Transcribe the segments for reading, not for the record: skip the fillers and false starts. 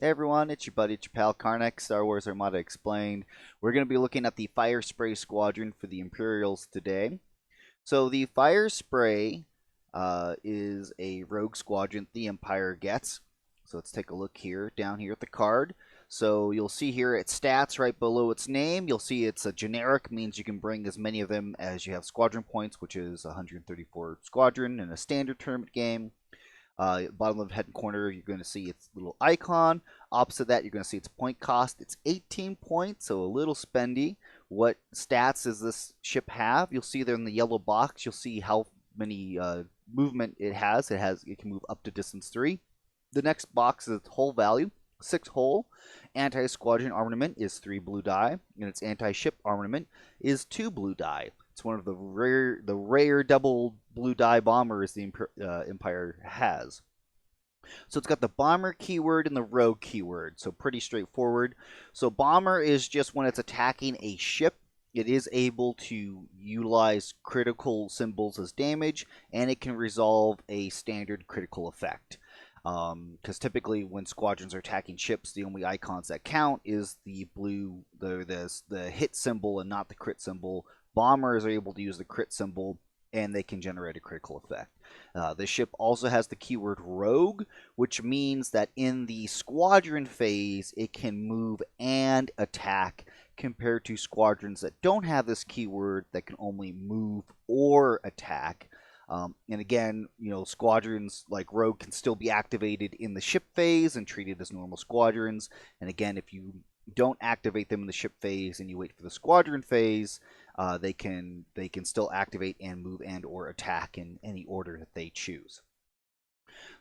Hey everyone, it's your buddy, it's your pal Karnak, Star Wars Armada Explained. We're going to be looking at the Firespray Squadron for the Imperials today. So the Firespray is a rogue squadron the Empire gets. So let's take a look here, down here at the card. So you'll see here its stats right below its name. You'll see it's a generic, means you can bring as many of them as you have squadron points, which is 134 squadron in a standard tournament game. Bottom left hand corner, you're going to see its little icon. Opposite that, you're going to see its point cost. It's 18 points, so a little spendy. What stats does this ship have? You'll see there in the yellow box. You'll see how many movement it has. It can move up to distance 3. The next box is its hull value, 6 hull. Anti-squadron armament is 3 blue die, and its anti-ship armament is 2 blue die. It's one of the rare double blue die bombers the Empire has. So it's got the bomber keyword and the rogue keyword, so pretty straightforward. So bomber is just when it's attacking a ship, it is able to utilize critical symbols as damage, and it can resolve a standard critical effect. Because typically when squadrons are attacking ships, the only icons that count is the blue, the hit symbol and not the crit symbol. Bombers are able to use the crit symbol, and they can generate a critical effect. The ship also has the keyword rogue, which means that in the squadron phase, it can move and attack, compared to squadrons that don't have this keyword that can only move or attack. And again, squadrons like Rogue can still be activated in the ship phase and treated as normal squadrons. And again, if you don't activate them in the ship phase and you wait for the squadron phase, they can still activate and move and or attack in any order that they choose.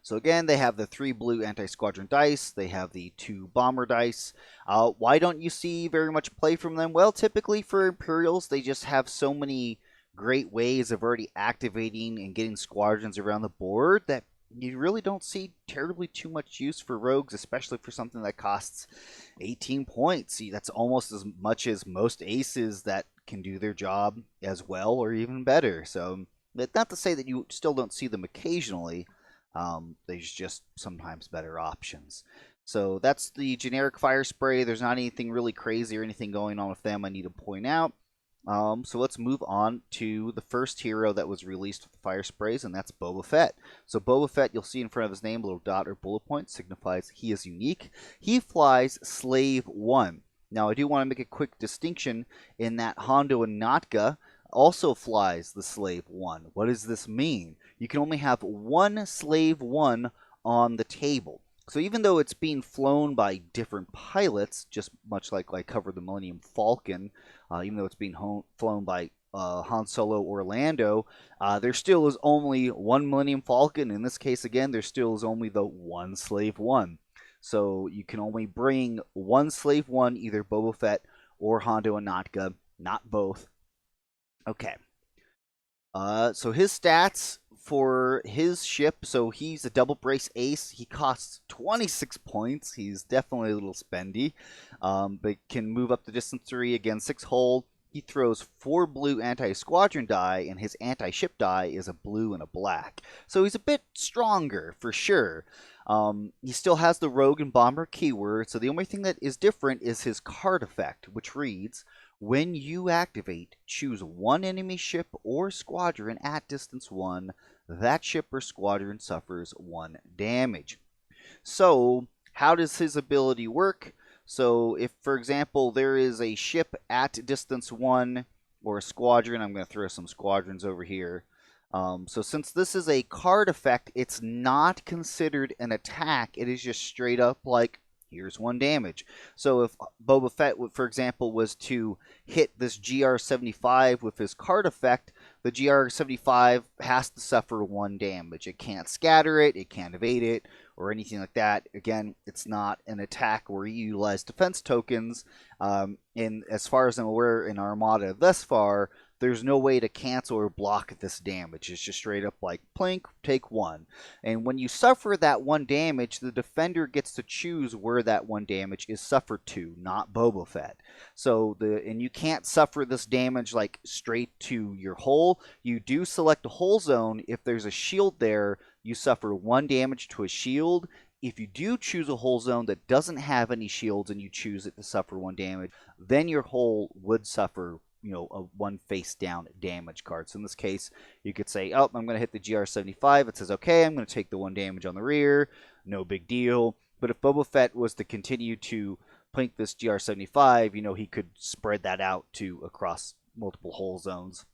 So again, they have the 3 blue anti-squadron dice. They have the 2 bomber dice. Why don't you see very much play from them? Well, typically for Imperials, they just have so many great ways of already activating and getting squadrons around the board that you really don't see terribly too much use for rogues, especially for something that costs 18 points. See, that's almost as much as most aces that can do their job as well or even better. So, not to say that you still don't see them occasionally. There's just sometimes better options. So that's the generic Firespray. There's not anything really crazy or anything going on with them I need to point out. So let's move on to the first hero that was released with the Firesprays, and that's Boba Fett. So Boba Fett, you'll see in front of his name, a little dot or bullet point, signifies he is unique. He flies Slave 1. Now, I do want to make a quick distinction in that Hondo and Natka also flies the Slave 1. What does this mean? You can only have one Slave 1 on the table. So even though it's being flown by different pilots, just much like I covered the Millennium Falcon, even though it's being flown by Han Solo or Lando, there still is only one Millennium Falcon. In this case, again, there still is only the one Slave 1. So you can only bring one Slave 1, either Boba Fett or Hondo and Natka, not both. Okay. So his stats for his ship, so he's a double brace ace. He costs 26 points. He's definitely a little spendy, but can move up to distance 3, again 6 hull. He throws 4 blue anti-squadron die, and his anti-ship die is a blue and a black. So he's a bit stronger, for sure. He still has the rogue and bomber keyword, so the only thing that is different is his card effect, which reads, when you activate, choose one enemy ship or squadron at distance 1. That ship or squadron suffers 1 damage. So, how does his ability work? So, if, for example, there is a ship at distance 1 or a squadron, I'm going to throw some squadrons over here. So, since this is a card effect, it's not considered an attack. It is just straight up like, here's 1 damage. So if Boba Fett, for example, was to hit this GR-75 with his card effect, the GR-75 has to suffer 1 damage. It can't scatter it, it can't evade it, or anything like that. Again, it's not an attack where you utilize defense tokens. And as far as I'm aware in Armada thus far, there's no way to cancel or block this damage. It's just straight up like, plink, take 1. And when you suffer that 1 damage, the defender gets to choose where that 1 damage is suffered to, not Boba Fett. So, and you can't suffer this damage like straight to your hull. You do select a hull zone. If there's a shield there, you suffer 1 damage to a shield. if you do choose a hull zone that doesn't have any shields and you choose it to suffer 1 damage, then your hull would suffer, a 1 face down damage card. So in this case, you could say, oh, I'm going to hit the GR75. It says, okay, I'm going to take the 1 damage on the rear. No big deal. But if Boba Fett was to continue to plink this GR75, he could spread that out across multiple hull zones.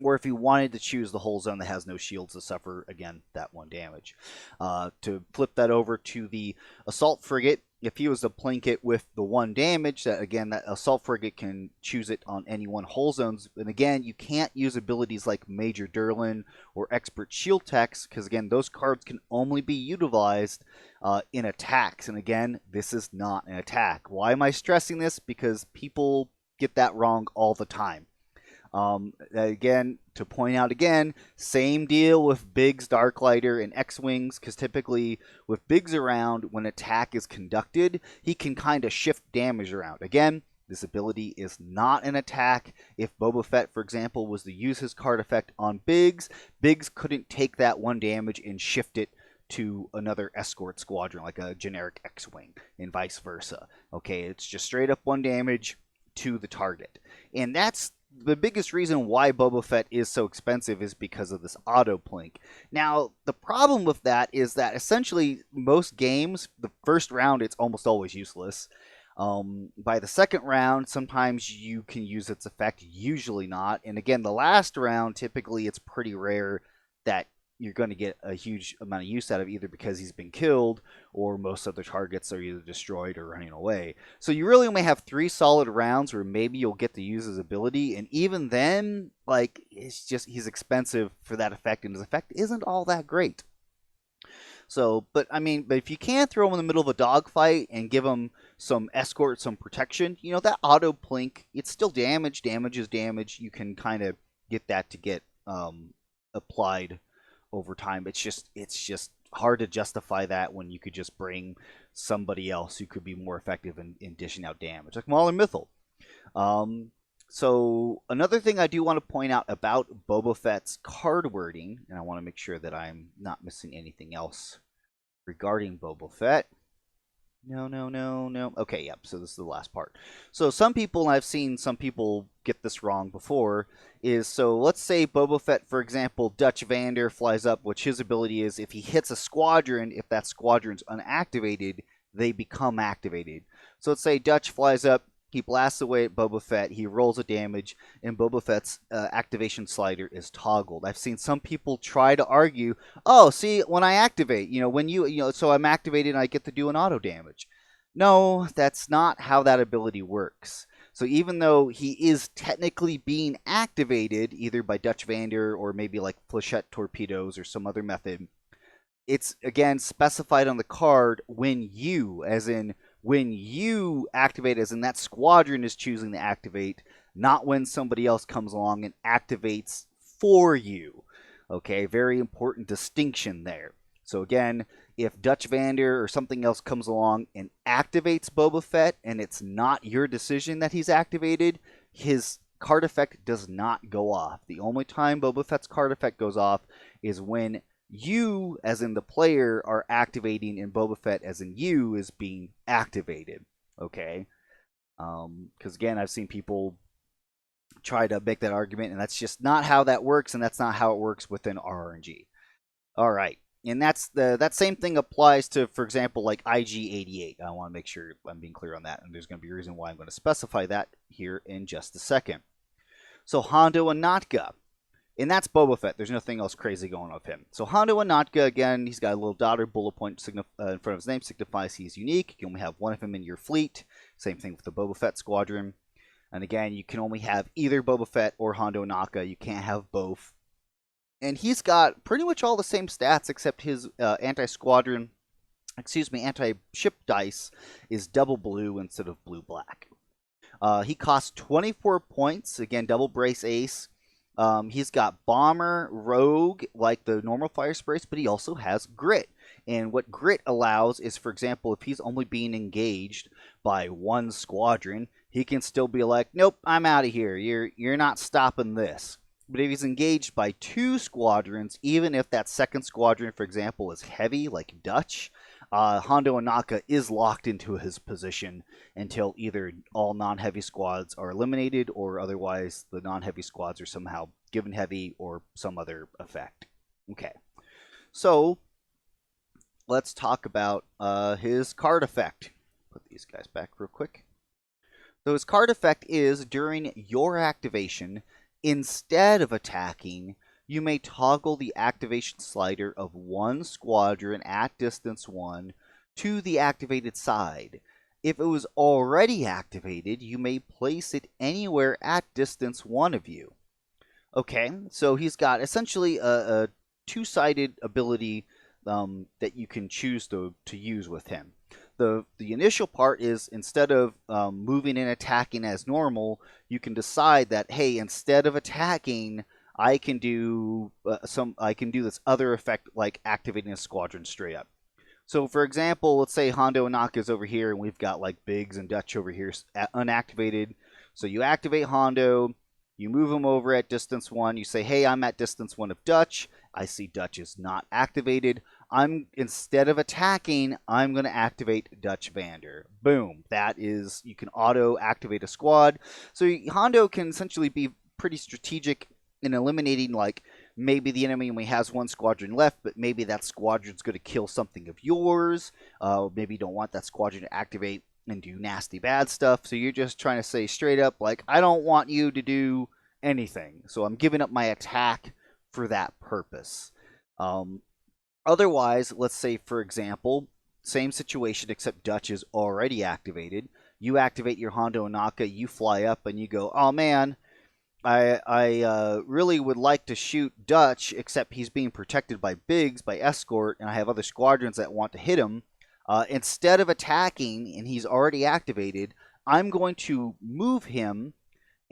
Or if he wanted to choose the hull zone that has no shields to suffer, again, that 1 damage. To flip that over to the assault frigate, if he was to plink it with the 1 damage, that assault frigate can choose it on any 1 hull zones. And again, you can't use abilities like Major Durlin or Expert Shield Techs, because again, those cards can only be utilized in attacks. And again, this is not an attack. Why am I stressing this? Because people get that wrong all the time. Again, to point out again, same deal with Biggs, Darklighter, and X-Wings, because typically with Biggs around, when attack is conducted, he can kind of shift damage around. Again, this ability is not an attack. If Boba Fett, for example, was to use his card effect on Biggs, Biggs couldn't take that 1 damage and shift it to another escort squadron, like a generic X-Wing, and vice versa. Okay, it's just straight up 1 damage to the target. And that's the biggest reason why Boba Fett is so expensive, is because of this auto plink. Now, the problem with that is that essentially most games, the first round, it's almost always useless. By the second round, sometimes you can use its effect, usually not. And again, the last round, typically it's pretty rare that you're going to get a huge amount of use out of, either because he's been killed or most other targets are either destroyed or running away. So you really only have 3 solid rounds where maybe you'll get to use his ability, and even then, like, it's just, he's expensive for that effect, and his effect isn't all that great. So, but if you can throw him in the middle of a dogfight and give him some escort, some protection, that auto plink, it's still damage. Damage is damage. You can kind of get that to get applied over time. It's just hard to justify that when you could just bring somebody else who could be more effective in dishing out damage, like Maul or Mythal. So another thing I do want to point out about Boba Fett's card wording, and I want to make sure that I'm not missing anything else regarding Boba Fett. No. Okay, yep, so this is the last part. So some people, and I've seen some people get this wrong before, so let's say Boba Fett, for example, Dutch Vander flies up, which his ability is if he hits a squadron, if that squadron's unactivated, they become activated. So let's say Dutch flies up, he blasts away at Boba Fett, he rolls a damage, and Boba Fett's activation slider is toggled. I've seen some people try to argue, oh, see, when I activate, so I'm activated and I get to do an auto damage. No, that's not how that ability works. So even though he is technically being activated, either by Dutch Vander or maybe like Flechette torpedoes or some other method, it's, again, specified on the card when you activate, as in that squadron is choosing to activate, not when somebody else comes along and activates for you. Okay, very important distinction there. So again, if Dutch Vander or something else comes along and activates Boba Fett, and it's not your decision that he's activated, his card effect does not go off. The only time Boba Fett's card effect goes off is when you, as in the player, are activating, and Boba Fett, as in you, is being activated. Okay? Because again, I've seen people try to make that argument, and that's just not how that works, and that's not how it works within RNG. All right. And that same thing applies to, for example, like IG-88. I want to make sure I'm being clear on that, and there's going to be a reason why I'm going to specify that here in just a second. So Hondo Onatka. And that's Boba Fett. There's nothing else crazy going on with him. So Hondo Onatka, again, he's got a little dotted bullet point in front of his name, signifies he's unique. You can only have one of him in your fleet. Same thing with the Boba Fett squadron. And again, you can only have either Boba Fett or Hondo Onatka. You can't have both. And he's got pretty much all the same stats, except his anti-ship dice is double blue instead of blue-black. He costs 24 points. Again, double brace ace. He's got Bomber, Rogue, like the normal fire sprays, but he also has Grit. And what Grit allows is, for example, if he's only being engaged by one squadron, he can still be like, nope, I'm out of here. You're not stopping this. But if he's engaged by 2 squadrons, even if that second squadron, for example, is heavy, like Dutch, Hondo Ohnaka is locked into his position until either all non-heavy squads are eliminated or otherwise the non-heavy squads are somehow given heavy or some other effect. Okay, so let's talk about his card effect. Put these guys back real quick. So his card effect is, during your activation, instead of attacking, you may toggle the activation slider of one squadron at distance 1 to the activated side. If it was already activated, you may place it anywhere at distance 1 of you. Okay, so he's got essentially a two-sided ability that you can choose to use with him. The initial part is, instead of moving and attacking as normal, you can decide that, hey, instead of attacking, I can do this other effect like activating a squadron straight up. So for example, let's say Hondo Ohnaka is over here and we've got like Biggs and Dutch over here unactivated. So you activate Hondo, you move him over at distance 1, you say, hey, I'm at distance 1 of Dutch. I see Dutch is not activated. Instead of attacking, I'm going to activate Dutch Vander. Boom. That is, you can auto activate a squad. So Hondo can essentially be pretty strategic in eliminating, like, maybe the enemy only has one squadron left, but maybe that squadron's going to kill something of yours. Maybe you don't want that squadron to activate and do nasty bad stuff. So you're just trying to say straight up, like, I don't want you to do anything. So I'm giving up my attack for that purpose. Otherwise, let's say, for example, same situation except Dutch is already activated. You activate your Hondo Ohnaka, you fly up and you go, oh man, I really would like to shoot Dutch, except he's being protected by Biggs, by Escort, and I have other squadrons that want to hit him. Instead of attacking, and he's already activated, I'm going to move him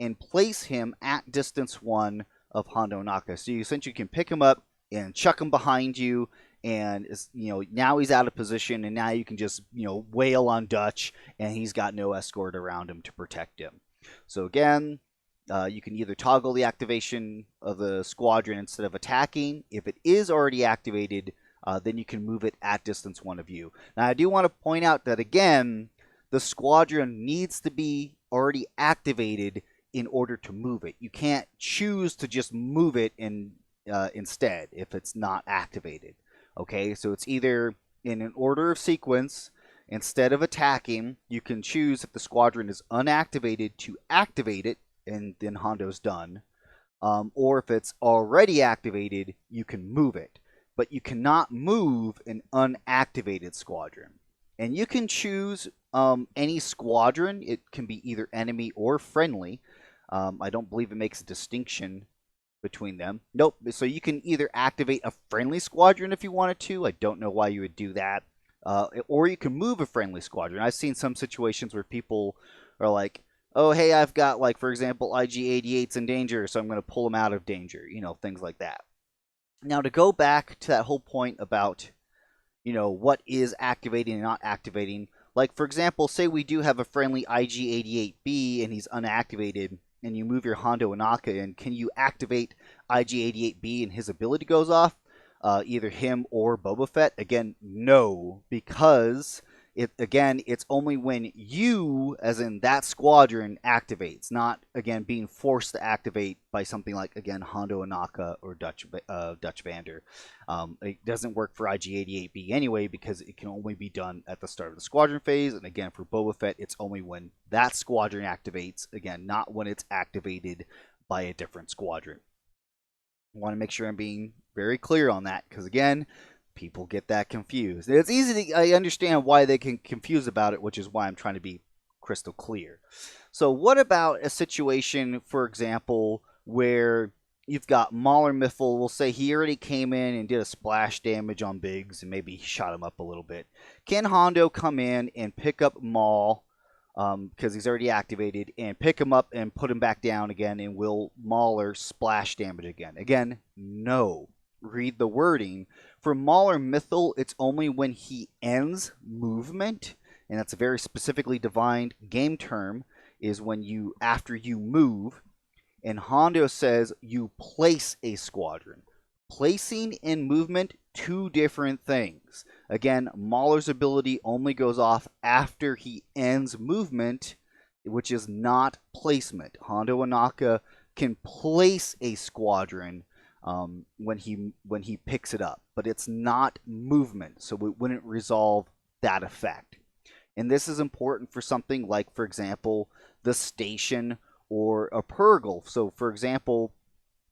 and place him at distance 1 of Hondo Ohnaka. So you essentially can pick him up and chuck him behind you, and now he's out of position, and now you can just wail on Dutch, and he's got no escort around him to protect him. So again, you can either toggle the activation of the squadron instead of attacking. If it is already activated, then you can move it at distance 1 of you. Now I do want to point out that, again, the squadron needs to be already activated in order to move it. You can't choose to just move it instead if it's not activated. Okay, so it's either in an order of sequence. Instead of attacking, you can choose, if the squadron is unactivated, to activate it, and then Hondo's done. Or if it's already activated, you can move it. But you cannot move an unactivated squadron. And you can choose any squadron. It can be either enemy or friendly. I don't believe it makes a distinction between them. Nope. So you can either activate a friendly squadron if you wanted to. I don't know why you would do that. Or you can move a friendly squadron. I've seen some situations where people are like, oh, hey, I've got, like, for example, IG-88's in danger, so I'm going to pull them out of danger. Things like that. Now, to go back to that whole point about, what is activating and not activating. Like, for example, say we do have a friendly IG-88B and he's unactivated, and you move your Hondo Ohnaka in. Can you activate IG-88B and his ability goes off? Either him or Boba Fett? Again, no, because it's only when you, as in that squadron, activates, not, again, being forced to activate by something like, again, Hondo Ohnaka or Dutch Vander. It doesn't work for IG-88B anyway, because it can only be done at the start of the squadron phase, and again, for Boba Fett, it's only when that squadron activates, again, not when it's activated by a different squadron. I want to make sure I'm being very clear on that, because again, people get that confused. It's easy to, I understand why they can confuse about it, which is why I'm trying to be crystal clear. So what about a situation, for example, where you've got Maul or Miffle, we'll say he already came in and did a splash damage on Biggs, and maybe he shot him up a little bit. Can Hondo come in and pick up Maul, because he's already activated, and pick him up and put him back down again, and will Mauler splash damage again? Again, no. Read the wording. For Maul or Mythal, it's only when he ends movement, and that's a very specifically defined game term, is when you, after you move, and Hondo says you place a squadron. Placing in movement two different things. Again, Mahler's ability only goes off after he ends movement, which is not placement. Hondo Ohnaka can place a squadron when he picks it up, but it's not movement, so it wouldn't resolve that effect. And this is important for something like, for example, the station or a Purgle. So, for example,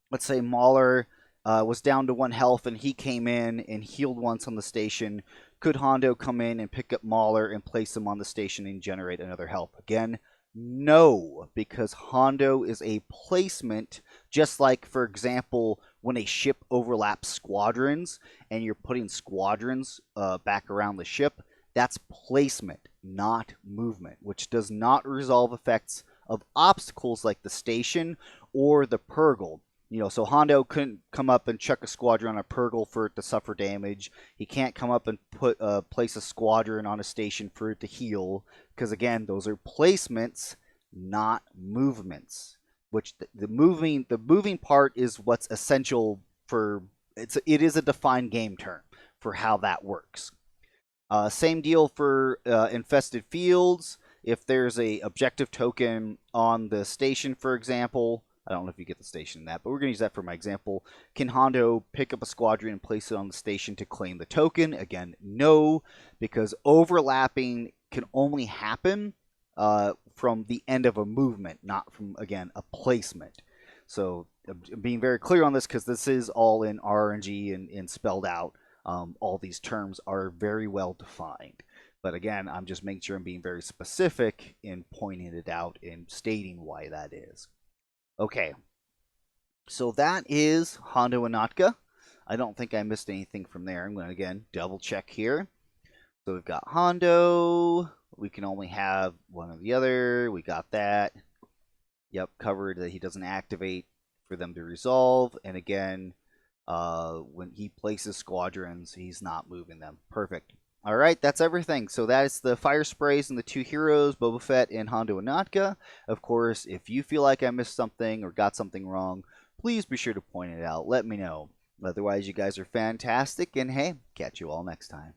let's say Mahler was down to 1 health and he came in and healed once on the station. Could Hondo come in and pick up Mahler and place him on the station and generate another health? Again, no, because Hondo is a placement, just like, for example, when a ship overlaps squadrons and you're putting squadrons back around the ship, that's placement, not movement, which does not resolve effects of obstacles like the station or the Purgle. So Hondo couldn't come up and chuck a squadron on a Purgle for it to suffer damage. He can't come up and place a squadron on a station for it to heal, because again, those are placements, not movements. Which the moving part is what's essential for it is a defined game term for how that works. Same deal for Infested Fields. If there's a objective token on the station, for example, I don't know if you get the station in that, but we're going to use that for my example. Can Hondo pick up a squadron and place it on the station to claim the token? Again, no, because overlapping can only happen from the end of a movement, not from, again, a placement. So I'm being very clear on this because this is all in RNG and spelled out. All these terms are very well defined. But again, I'm just making sure I'm being very specific in pointing it out and stating why that is. Okay, so that is Hondo Ohnaka. I don't think I missed anything from there. I'm going to, again, double check here. So we've got Hondo. We can only have one or the other. We got that. Yep, covered that he doesn't activate for them to resolve. And again, when he places squadrons, he's not moving them. Perfect. All right, that's everything. So that's the fire sprays and the two heroes, Boba Fett and Hondo Ohnaka. Of course, if you feel like I missed something or got something wrong, please be sure to point it out. Let me know. Otherwise, you guys are fantastic, and hey, catch you all next time.